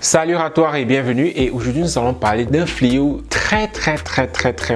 Salut à toi et bienvenue, et aujourd'hui nous allons parler d'un fléau très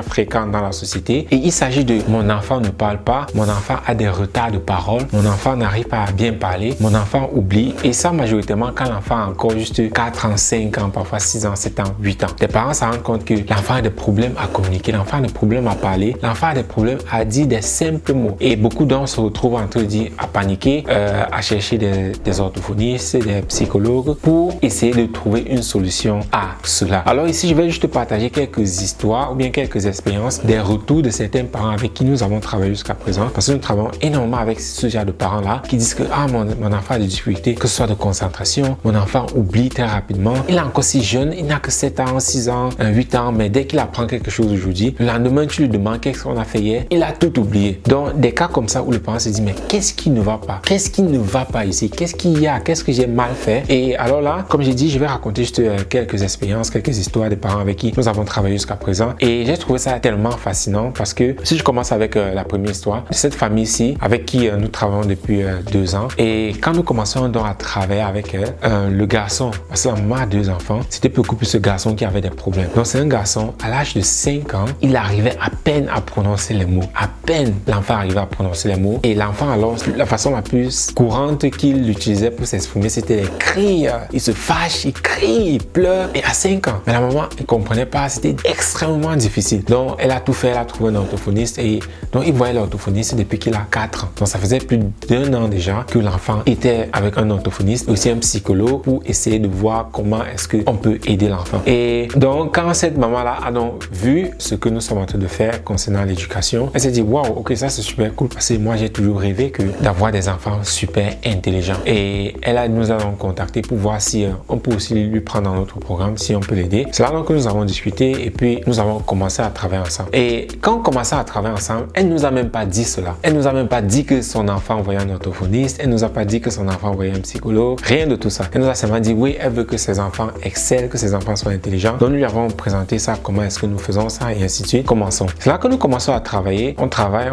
fréquent dans la société, et il s'agit de mon enfant ne parle pas, mon enfant a des retards de parole, mon enfant n'arrive pas à bien parler, mon enfant oublie, et ça majoritairement quand l'enfant a encore juste 4 ans, 5 ans, parfois 6 ans, 7 ans, 8 ans. Les parents se rendent compte que l'enfant a des problèmes à communiquer, l'enfant a des problèmes à parler, l'enfant a des problèmes à dire des simples mots, et beaucoup d'entre eux se retrouvent en train de dire à paniquer, à chercher des orthophonistes, des psychologues pour essayer de trouver une solution à cela. Alors ici, je vais juste partager quelques histoires ou bien quelques expériences, des retours de certains parents avec qui nous avons travaillé jusqu'à présent, parce que nous travaillons énormément avec ce genre de parents-là qui disent que mon enfant a des difficultés, que ce soit de concentration, mon enfant oublie très rapidement, il est encore si jeune, il n'a que 7 ans, 6 ans, 8 ans, mais dès qu'il apprend quelque chose aujourd'hui, le lendemain, tu lui demandes qu'est-ce qu'on a fait hier, il a tout oublié. Donc, des cas comme ça où le parent se dit, mais qu'est-ce qui ne va pas? Qu'est-ce qui ne va pas ici? Qu'est-ce qu'il y a? Qu'est-ce que j'ai mal fait? Et alors là, comme j'ai dit, je vais raconter juste quelques expériences, quelques histoires des parents avec qui nous avons travaillé jusqu'à présent. Et j'ai trouvé ça tellement fascinant parce que si je commence avec la première histoire de cette famille-ci avec qui nous travaillons depuis 2 ans. Et quand nous commençons donc à travailler avec le garçon, parce que la maman a 2 enfants, c'était beaucoup plus ce garçon qui avait des problèmes. Donc c'est un garçon, à l'âge de 5 ans, il arrivait à peine à prononcer les mots. À peine l'enfant arrivait à prononcer les mots. Et l'enfant alors, la façon la plus courante qu'il utilisait pour s'exprimer, c'était les cris. Il se fâche, il crie, il pleure. Et à 5 ans, mais la maman ne comprenait pas, c'était extrêmement difficile. Donc elle a tout fait, elle a trouvé un orthophoniste, et donc il voyait l'orthophoniste depuis qu'il a 4 ans. Donc ça faisait plus d'1 an déjà que l'enfant était avec un orthophoniste, aussi un psychologue, pour essayer de voir comment est-ce qu'on peut aider l'enfant. Et donc quand cette maman-là a donc vu ce que nous sommes en train de faire concernant l'éducation, elle s'est dit waouh, ok, ça c'est super cool, parce que moi j'ai toujours rêvé d'avoir des enfants super intelligents. Et nous a donc contacté pour voir si on peut aussi lui prendre dans notre programme, si on peut l'aider. C'est là donc que nous avons discuté, et puis nous avons commencé à travailler ensemble. Et quand on commençait à travailler ensemble, elle nous a même pas dit cela. Elle nous a même pas dit que son enfant voyait un orthophoniste, elle nous a pas dit que son enfant voyait un psychologue, rien de tout ça. Elle nous a seulement dit oui, elle veut que ses enfants excellent, que ses enfants soient intelligents. Donc nous lui avons présenté ça, comment est-ce que nous faisons ça, et ainsi de suite. Commençons. C'est là que nous commençons à travailler. On travaille,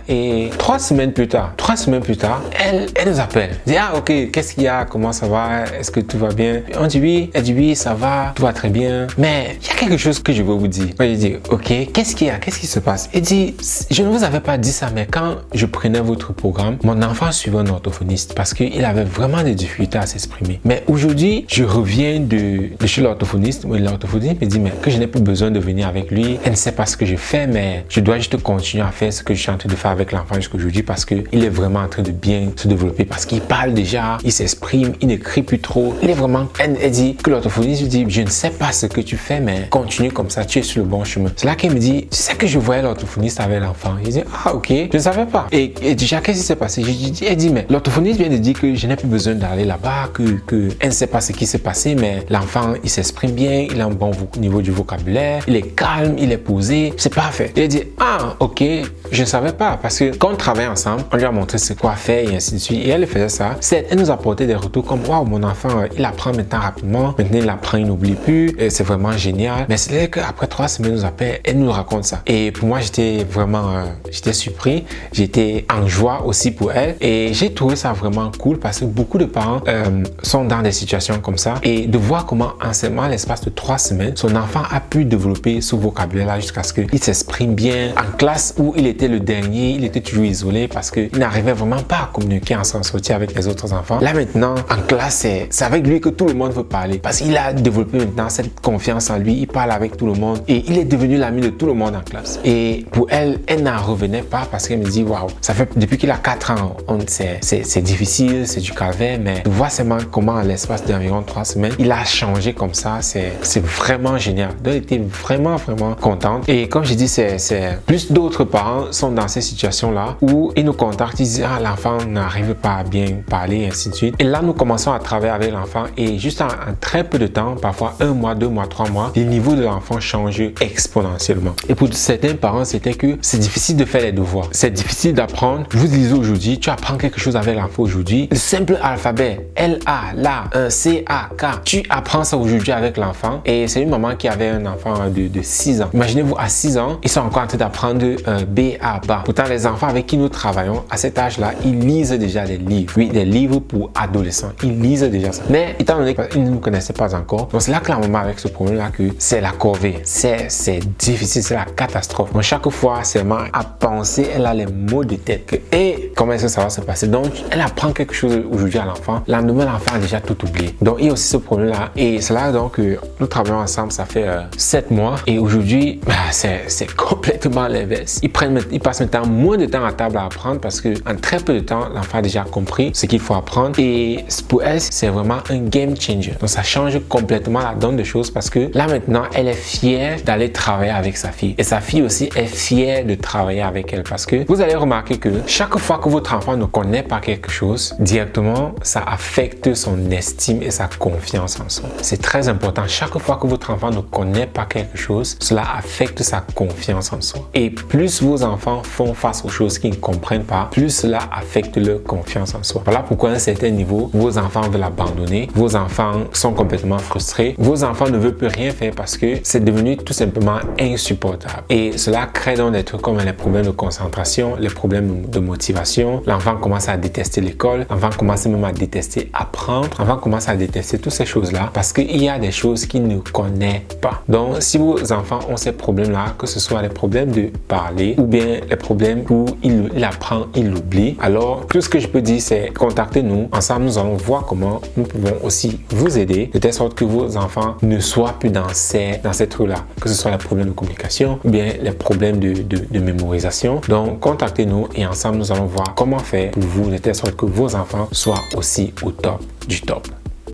et 3 semaines plus tard, elle nous appelle. Elle dit ah ok, qu'est-ce qu'il y a, comment ça va, est-ce que tout va bien? On dit oui, elle dit oui, ça va, tout va très bien, mais il y a quelque chose que je veux vous dire. Moi j'ai dit ok, qu'est-ce qu'il y a, qu'est-ce qui se passe? Elle dit je ne vous avais pas dit ça, mais quand je prenais votre programme, mon enfant suivait un orthophoniste parce qu'il avait vraiment des difficultés à s'exprimer. Mais aujourd'hui, je reviens de chez l'orthophoniste, l'orthophoniste me dit mais que je n'ai plus besoin de venir avec lui, elle ne sait pas ce que je fais, mais je dois juste continuer à faire ce que je suis en train de faire avec l'enfant jusqu'aujourd'hui, parce qu'il est vraiment en train de bien se développer, parce qu'il parle déjà, il s'exprime, il ne crie plus trop, il est vraiment... Elle dit que l'orthophoniste lui dit je ne sais pas ce que tu fais, mais continue comme ça, tu es sur le bon chemin. C'est là qu'elle me dit tu sais que je voyais l'orthophoniste avec l'enfant. Il dit ah ok, je ne savais pas. Et déjà qu'est-ce qui s'est passé? Elle dit mais l'orthophoniste vient de dire que je n'ai plus besoin d'aller là-bas, que elle ne sait pas ce qui s'est passé, mais l'enfant il s'exprime bien, il a un bon niveau du vocabulaire, il est calme, il est posé, c'est parfait. Et elle dit ah ok, je ne savais pas, parce que quand on travaille ensemble, on lui a montré ce quoi faire et ainsi de suite, et elle faisait ça. Elle nous apportait des retours comme waouh, mon enfant il apprend maintenant rapidement, maintenant il apprend, il n'oublie plus, et c'est vraiment génial. Mais c'est là qu'après 3 semaines nous appelle, elle nous raconte ça, et pour moi j'étais vraiment j'étais surpris, j'étais en joie aussi pour elle, et j'ai trouvé ça vraiment cool, parce que beaucoup de parents sont dans des situations comme ça, et de voir comment en seulement l'espace de 3 semaines son enfant a pu développer ce vocabulaire là jusqu'à ce qu'il s'exprime bien. En classe où il était le dernier, il était toujours isolé parce qu'il n'arrivait vraiment pas à communiquer, à s'en sortir avec les autres enfants. Là maintenant, en classe, c'est avec lui que tout le monde veut parler, parce qu'il a développé maintenant cette confiance en lui, il parle avec tout le monde, et il est devenu l'ami de tout le monde en classe. Et pour elle n'en revenait pas, parce qu'elle me dit waouh, ça fait depuis qu'il a 4 ans, c'est difficile, c'est du calvaire, mais de voir seulement comment à l'espace d'environ 3 semaines, il a changé comme ça, c'est vraiment génial. Donc elle était vraiment contente. Et comme je dis, c'est plus d'autres parents sont dans ces situations-là où ils nous contactent, ils disent ah l'enfant n'arrive pas à bien parler, et ainsi de suite. Et là nous commençons à travailler avec l'enfant, et juste en très peu de temps, parfois 1 mois, 2 mois, 3 mois, les niveaux niveau de l'enfant change exponentiellement. Et pour certains parents, c'était que c'est difficile de faire les devoirs. C'est difficile d'apprendre. Je vous disais aujourd'hui, tu apprends quelque chose avec l'enfant aujourd'hui. Le simple alphabet, L-A, LA, C-A-K. Tu apprends ça aujourd'hui avec l'enfant. Et c'est une maman qui avait un enfant de 6 ans. Imaginez-vous, à 6 ans, ils sont encore en train d'apprendre B-A-B-A. Pourtant, les enfants avec qui nous travaillons, à cet âge-là, ils lisent déjà des livres. Oui, des livres pour adolescents. Ils lisent déjà ça. Mais étant donné qu'ils ne nous connaissaient pas encore, donc c'est là que la maman avec ce problème-là que c'est la corvée. C'est difficile, c'est la catastrophe. Donc chaque fois, c'est vraiment à penser, elle a les mots de tête. Et comment est-ce que ça va se passer? Donc, elle apprend quelque chose aujourd'hui à l'enfant. Le lendemain, l'enfant a déjà tout oublié. Donc, il y a aussi ce problème-là. Et c'est là donc que nous travaillons ensemble, ça fait 7 mois. Et aujourd'hui, c'est complètement l'inverse. Ils passent maintenant moins de temps à table à apprendre parce que en très peu de temps, l'enfant a déjà compris ce qu'il faut apprendre. Et pour elle, c'est vraiment un game changer. Donc, ça change complètement la donne des choses parce que là maintenant, elle est fière d'aller travailler avec sa fille. Et sa fille aussi est fière de travailler avec elle parce que vous allez remarquer que chaque fois que votre enfant ne connaît pas quelque chose, directement, ça affecte son estime et sa confiance en soi. C'est très important. Chaque fois que votre enfant ne connaît pas quelque chose, cela affecte sa confiance en soi. Et plus vos enfants font face aux choses qu'ils ne comprennent pas, plus cela affecte leur confiance en soi. Voilà pourquoi à un certain niveau, vos enfants veulent abandonner, vos enfants sont complètement frustrés, vos enfants ne veulent plus rien faire parce que c'est devenu tout simplement insupportable. Et cela crée donc des trucs comme les problèmes de concentration, les problèmes de motivation. L'enfant commence à détester l'école, l'enfant commence même à détester apprendre, l'enfant commence à détester toutes ces choses-là parce qu'il y a des choses qu'il ne connaît pas. Donc, si vos enfants ont ces problèmes-là, que ce soit les problèmes de parler ou bien les problèmes où il apprend, il oublie, alors tout ce que je peux dire, c'est contactez-nous. Ensemble, nous allons voir comment nous pouvons aussi vous aider de telle sorte que vos enfants ne soient plus dans ces trucs-là, que ce soit les problèmes de communication ou bien les problèmes de mémorisation. Donc, contactez-nous et ensemble, nous allons voir comment faire pour vous de telle sorte que vos enfants soient aussi au top du top.